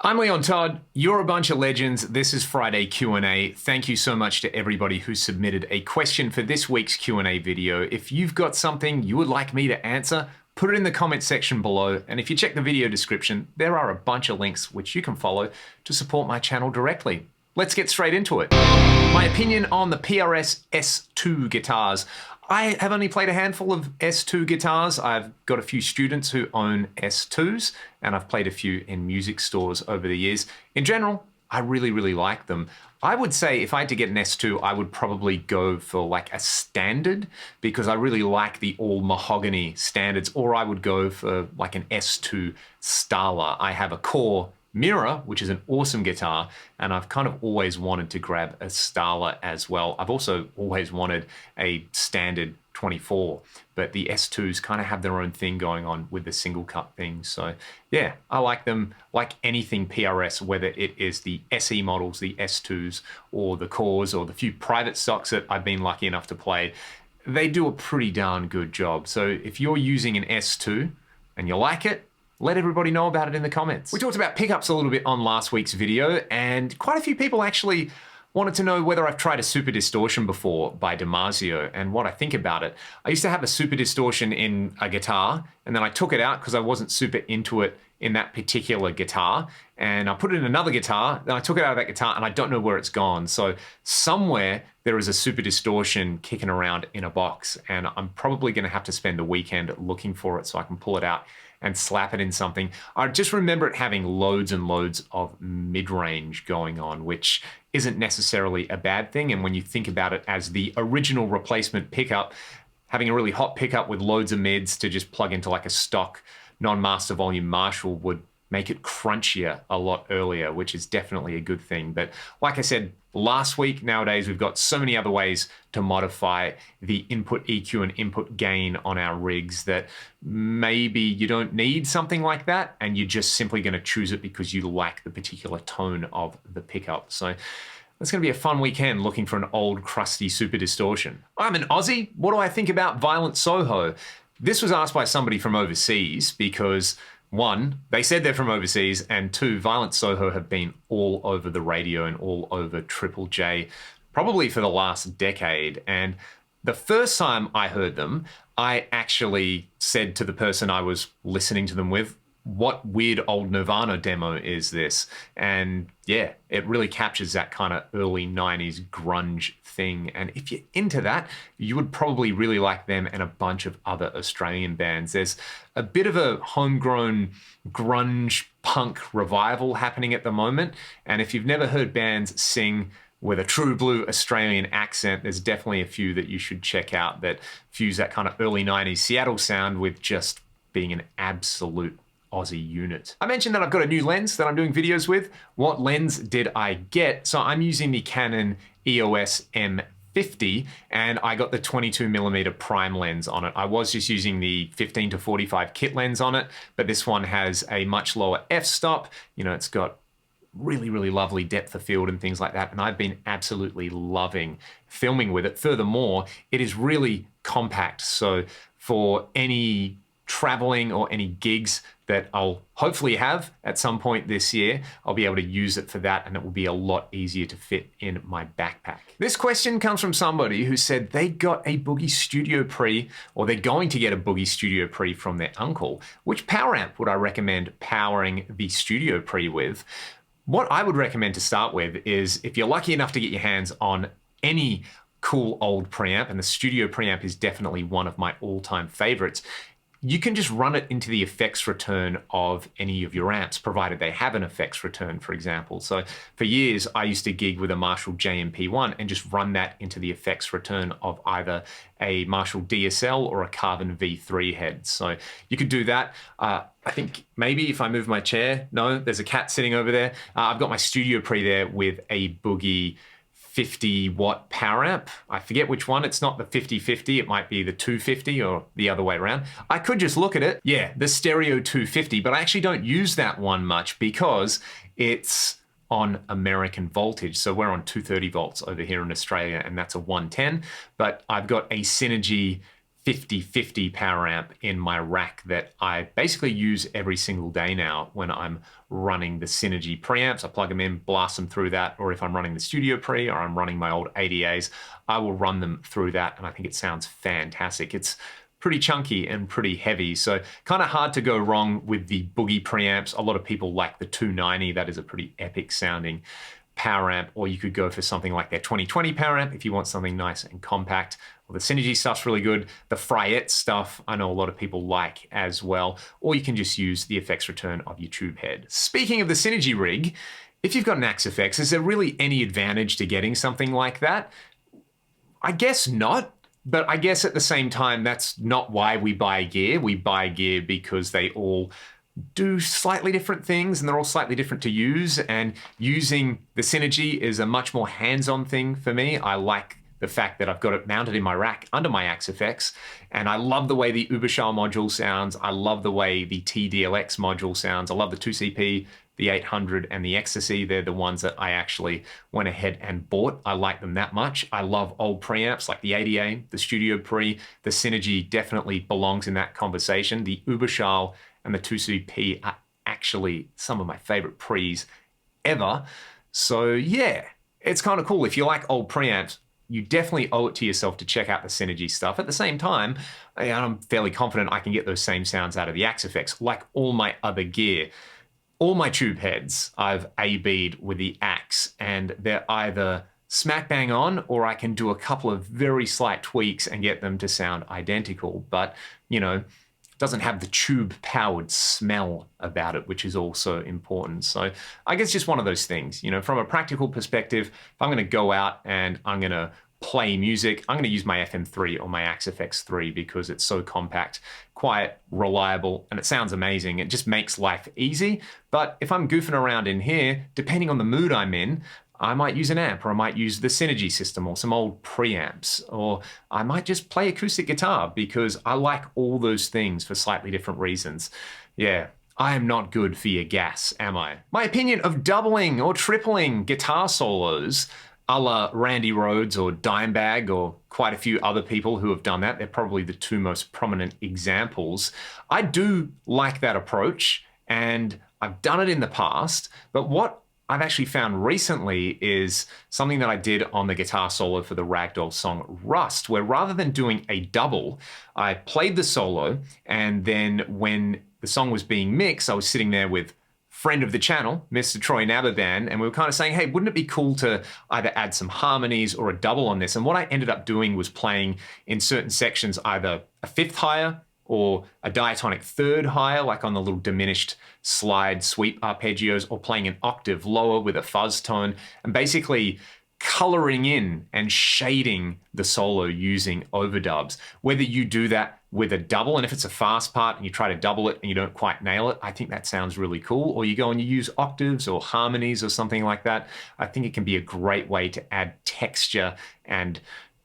I'm Leon Todd. You're a bunch of legends. This is Friday Q&A. Thank you so much to everybody who submitted a question for this week's Q&A video. If you've got something you would like me to answer, put it in the comment section below. And if you check the video description, there are a bunch of links which you can follow to support my channel directly. Let's get straight into it. My opinion on the PRS S2 guitars. I have only played a handful of S2 guitars. I've got a few students who own S2s, and I've played a few in music stores over the years. In general, I really like them. I would say if I had to get an S2, I would probably go for like a standard because I really like the all mahogany standards, or I would go for like an S2 Starla. I have a core Mirror, which is an awesome guitar, and I've kind of always wanted to grab a Starla as well. I've also always wanted a standard 24, but the S2s kind of have their own thing going on with the single cut thing. So yeah, I like them like anything PRS, whether it is the SE models, the S2s, or the cores, or the few private stocks that I've been lucky enough to play. They do a pretty darn good job. So if you're using an S2 and you like it, let everybody know about it in the comments. We talked about pickups a little bit on last week's video, and quite a few people actually wanted to know whether I've tried a Super Distortion before by DiMarzio and what I think about it. I used to have a Super Distortion in a guitar, and then I took it out because I wasn't super into it in that particular guitar, and I put it in another guitar, then I took it out of that guitar, and I don't know where it's gone. So somewhere there is a Super Distortion kicking around in a box, and I'm probably gonna have to spend the weekend looking for it so I can pull it out and slap it in something. I just remember it having loads and loads of mid-range going on, which isn't necessarily a bad thing. And when you think about it as the original replacement pickup, having a really hot pickup with loads of mids to just plug into like a stock non-master volume Marshall would make it crunchier a lot earlier, which is definitely a good thing. But like I said last week, nowadays we've got so many other ways to modify the input EQ and input gain on our rigs that maybe you don't need something like that, and you're just simply going to choose it because you like the particular tone of the pickup. So it's going to be a fun weekend looking for an old crusty Super Distortion. I'm an Aussie. What do I think about Violent Soho? This was asked by somebody from overseas because one, they said they're from overseas, and two, Violent Soho have been all over the radio and all over Triple J, probably for the last decade. And the first time I heard them, I actually said to the person I was listening to them with, what weird old Nirvana demo is this? And yeah, it really captures that kind of early 90s grunge thing. And if you're into that, you would probably really like them and a bunch of other Australian bands. There's a bit of a homegrown grunge punk revival happening at the moment. And if you've never heard bands sing with a true blue Australian accent, there's definitely a few that you should check out that fuse that kind of early 90s Seattle sound with just being an absolute Aussie unit. I mentioned that I've got a new lens that I'm doing videos with. What lens did I get? So I'm using the Canon EOS M50, and I got the 22mm prime lens on it. I was just using the 15 to 45 kit lens on it, but this one has a much lower f-stop. You know, it's got really lovely depth of field and things like that, and I've been absolutely loving filming with it. Furthermore, it is really compact, so for any traveling or any gigs that I'll hopefully have at some point this year, I'll be able to use it for that, and it will be a lot easier to fit in my backpack. This question comes from somebody who said they got a Boogie Studio Pre, or they're going to get a Boogie Studio Pre from their uncle. Which power amp would I recommend powering the Studio Pre with? What I would recommend to start with is, if you're lucky enough to get your hands on any cool old preamp, and the Studio Preamp is definitely one of my all-time favorites, you can just run it into the effects return of any of your amps, provided they have an effects return, for example. So for years, I used to gig with a Marshall JMP1 and just run that into the effects return of either a Marshall DSL or a Carbon V3 head. So you could do that. I think maybe if I move my chair, no, there's a cat sitting over there. I've got my Studio Pre there with a Boogie 50-watt power amp. I forget which one. It's not the 50-50. It might be the 250 or the other way around. I could just look at it. Yeah, the Stereo 250, but I actually don't use that one much because it's on American voltage. So we're on 230 volts over here in Australia, and that's a 110. But I've got a Synergy 50/50 power amp in my rack that I basically use every single day now when I'm running the Synergy preamps. I plug them in, blast them through that, or if I'm running the Studio Pre or I'm running my old ADAs, I will run them through that, and I think it sounds fantastic. It's pretty chunky and pretty heavy, so kind of hard to go wrong with the Boogie preamps. A lot of people like the 290, that is a pretty epic sounding power amp, or you could go for something like their 2020 power amp if you want something nice and compact. Well, the Synergy stuff's really good. The Fryette stuff I know a lot of people like as well, or you can just use the effects return of your tube head. Speaking of the Synergy rig, if you've got an Axe FX, is there really any advantage to getting something like that? I guess not. But I guess at the same time, that's not why we buy gear. We buy gear because they all do slightly different things and they're all slightly different to use. And using the Synergy is a much more hands-on thing for me. I like the fact that I've got it mounted in my rack under my Axe FX, and I love the way the Uberschall module sounds. I love the way the TDLX module sounds. I love the 2CP, the 800 and the Ecstasy. They're the ones that I actually went ahead and bought. I like them that much. I love old preamps like the ADA, the Studio Pre. The Synergy definitely belongs in that conversation. The Uberschall and the 2CP are actually some of my favorite pre's ever. So yeah, it's kind of cool. If you like old preamps, you definitely owe it to yourself to check out the Synergy stuff. At the same time, I'm fairly confident I can get those same sounds out of the Axe FX, like all my other gear. All my tube heads I've A-B'd with the Axe, and they're either smack bang on, or I can do a couple of very slight tweaks and get them to sound identical. But, you know, it doesn't have the tube-powered smell about it, which is also important. So I guess just one of those things, you know, from a practical perspective, if I'm gonna go out and I'm gonna play music, I'm going to use my FM3 or my Axe FX3 because it's so compact, quiet, reliable, and it sounds amazing. It just makes life easy. But if I'm goofing around in here, depending on the mood I'm in, I might use an amp, or I might use the Synergy system or some old preamps, or I might just play acoustic guitar because I like all those things for slightly different reasons. Yeah. I am not good for your gas, am I? My opinion of doubling or tripling guitar solos a la Randy Rhoads or Dimebag or quite a few other people who have done that. They're probably the two most prominent examples. I do like that approach, and I've done it in the past, but what I've actually found recently is something that I did on the guitar solo for the Ragdoll song Rust, where rather than doing a double, I played the solo, and then when the song was being mixed, I was sitting there with friend of the channel, Mr. Troy Nababan, and we were kind of saying, hey, wouldn't it be cool to either add some harmonies or a double on this? And what I ended up doing was playing in certain sections either a fifth higher or a diatonic third higher, like on the little diminished slide sweep arpeggios, or playing an octave lower with a fuzz tone, and basically coloring in and shading the solo using overdubs. Whether you do that with a double, and if it's a fast part and you try to double it and you don't quite nail it, I think that sounds really cool. Or you go and you use octaves or harmonies or something like that. I think it can be a great way to add texture and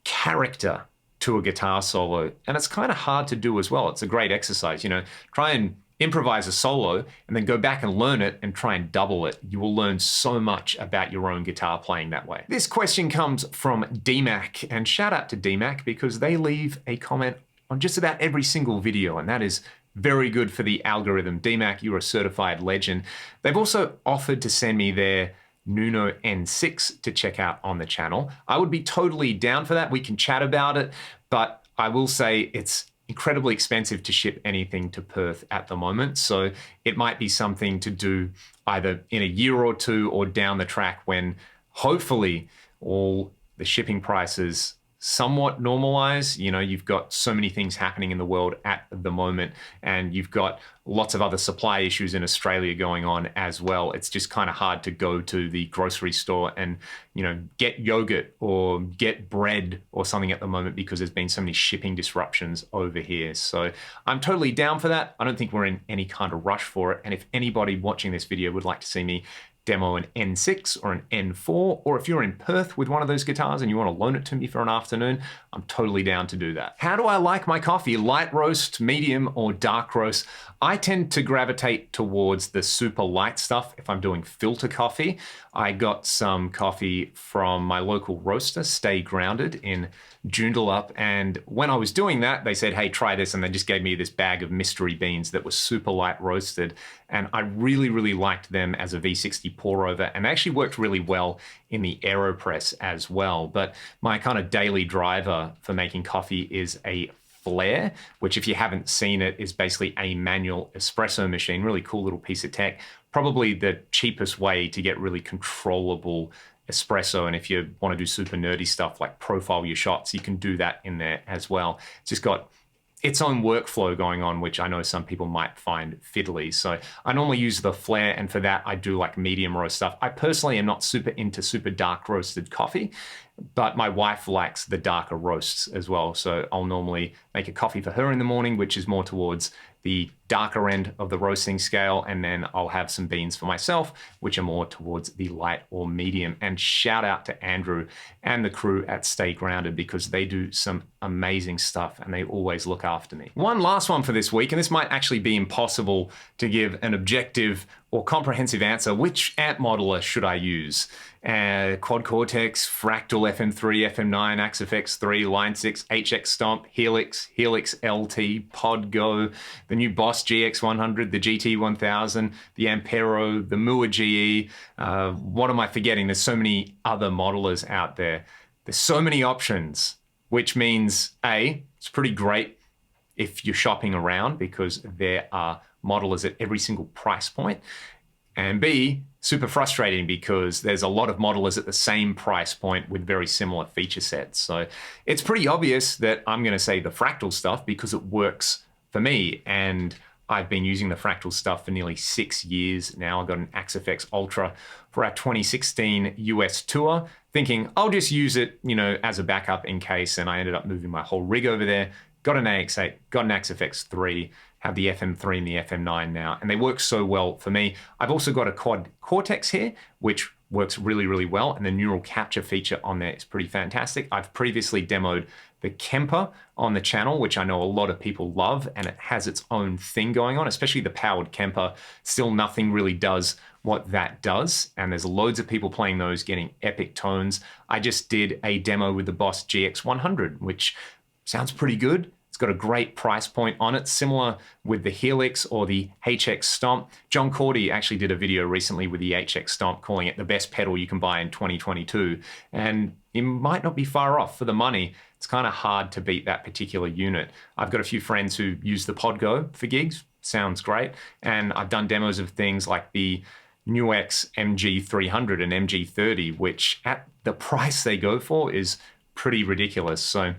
character to a guitar solo. And it's kind of hard to do as well. It's a great exercise, you know, try and improvise a solo and then go back and learn it and try and double it. You will learn so much about your own guitar playing that way. This question comes from DMAC, and shout out to DMAC because they leave a comment on just about every single video, and that is very good for the algorithm. DMAC, you're a certified legend. They've also offered to send me their Nuno N6 to check out on the channel. I would be totally down for that. We can chat about it, but I will say it's incredibly expensive to ship anything to Perth at the moment. So it might be something to do either in a year or two or down the track when hopefully all the shipping prices somewhat normalize. You know, you've got so many things happening in the world at the moment, and you've got lots of other supply issues in Australia going on as well. It's just kind of hard to go to the grocery store and, you know, get yogurt or get bread or something at the moment because there's been so many shipping disruptions over here. So I'm totally down for that. I don't think we're in any kind of rush for it. And if anybody watching this video would like to see me demo an N6 or an N4, or if you're in Perth with one of those guitars and you want to loan it to me for an afternoon, I'm totally down to do that. How do I like my coffee? Light roast, medium, or dark roast? I tend to gravitate towards the super light stuff if I'm doing filter coffee. I got some coffee from my local roaster, Stay Grounded, in Joondalup, and when I was doing that, they said, hey, try this, and they just gave me this bag of mystery beans that were super light roasted, and I really, really liked them as a V60 pour over, and they actually worked really well in the AeroPress as well. But my kind of daily driver for making coffee is a Flare, which if you haven't seen it is basically a manual espresso machine. Really cool little piece of tech. Probably the cheapest way to get really controllable espresso, and if you want to do super nerdy stuff like profile your shots, you can do that in there as well. It's just got its own workflow going on, which I know some people might find fiddly. So I normally use the Flare, and for that I do like medium roast stuff. I personally am not super into super dark roasted coffee, but my wife likes the darker roasts as well. So I'll normally make a coffee for her in the morning, which is more towards the darker end of the roasting scale, and then I'll have some beans for myself, which are more towards the light or medium. And shout out to Andrew and the crew at Stay Grounded, because they do some amazing stuff and they always look after me. One last one for this week, and this might actually be impossible to give an objective or comprehensive answer. Which amp modeler should I use? Quad Cortex, Fractal FM3, FM9, AXFX3, Line 6, HX Stomp, Helix, Helix LT, Podgo, the new Boss GX100, the GT1000, the Ampero, the Mua GE. What am I forgetting? There's so many other modelers out there. There's so many options, which means A, it's pretty great if you're shopping around because there are modelers at every single price point. And B, super frustrating because there's a lot of modelers at the same price point with very similar feature sets. So it's pretty obvious that I'm going to say the Fractal stuff because it works for me. And I've been using the Fractal stuff for nearly 6 years now. I got an AXFX Ultra for our 2016 US tour, thinking I'll just use it, you know, as a backup in case. And I ended up moving my whole rig over there. Got an AX8, got an AXFX3, have the FM3 and the FM9 now, and they work so well for me. I've also got a Quad Cortex here, which works really, really well, and the neural capture feature on there is pretty fantastic. I've previously demoed the Kemper on the channel, which I know a lot of people love, and it has its own thing going on, especially the powered Kemper. Still nothing really does what that does, and there's loads of people playing those, getting epic tones. I just did a demo with the Boss GX100, which sounds pretty good. It's got a great price point on it, similar with the Helix or the HX Stomp. John Cordy actually did a video recently with the HX Stomp calling it the best pedal you can buy in 2022. And you might not be far off for the money. It's kind of hard to beat that particular unit. I've got a few friends who use the Podgo for gigs. Sounds great. And I've done demos of things like the NUX MG300 and MG30, which at the price they go for is pretty ridiculous. So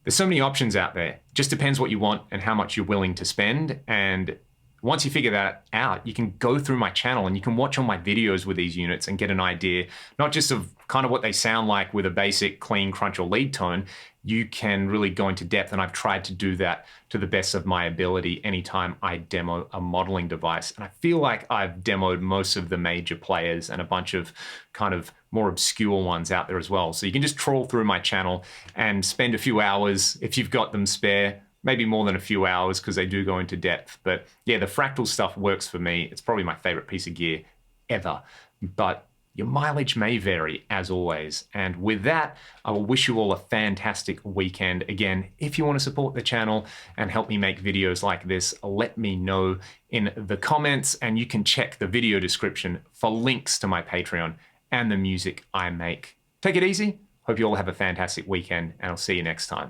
there's so many options out there. Just depends what you want and how much you're willing to spend. And once you figure that out, you can go through my channel and you can watch all my videos with these units and get an idea, not just of kind of what they sound like with a basic clean crunch or lead tone. You can really go into depth, and I've tried to do that to the best of my ability anytime I demo a modeling device. And I feel like I've demoed most of the major players and a bunch of kind of more obscure ones out there as well. So you can just trawl through my channel and spend a few hours if you've got them spare, maybe more than a few hours because they do go into depth. But yeah, the Fractal stuff works for me. It's probably my favorite piece of gear ever. But your mileage may vary, as always. And with that, I will wish you all a fantastic weekend. Again, if you want to support the channel and help me make videos like this, let me know in the comments, and you can check the video description for links to my Patreon and the music I make. Take it easy. Hope you all have a fantastic weekend, and I'll see you next time.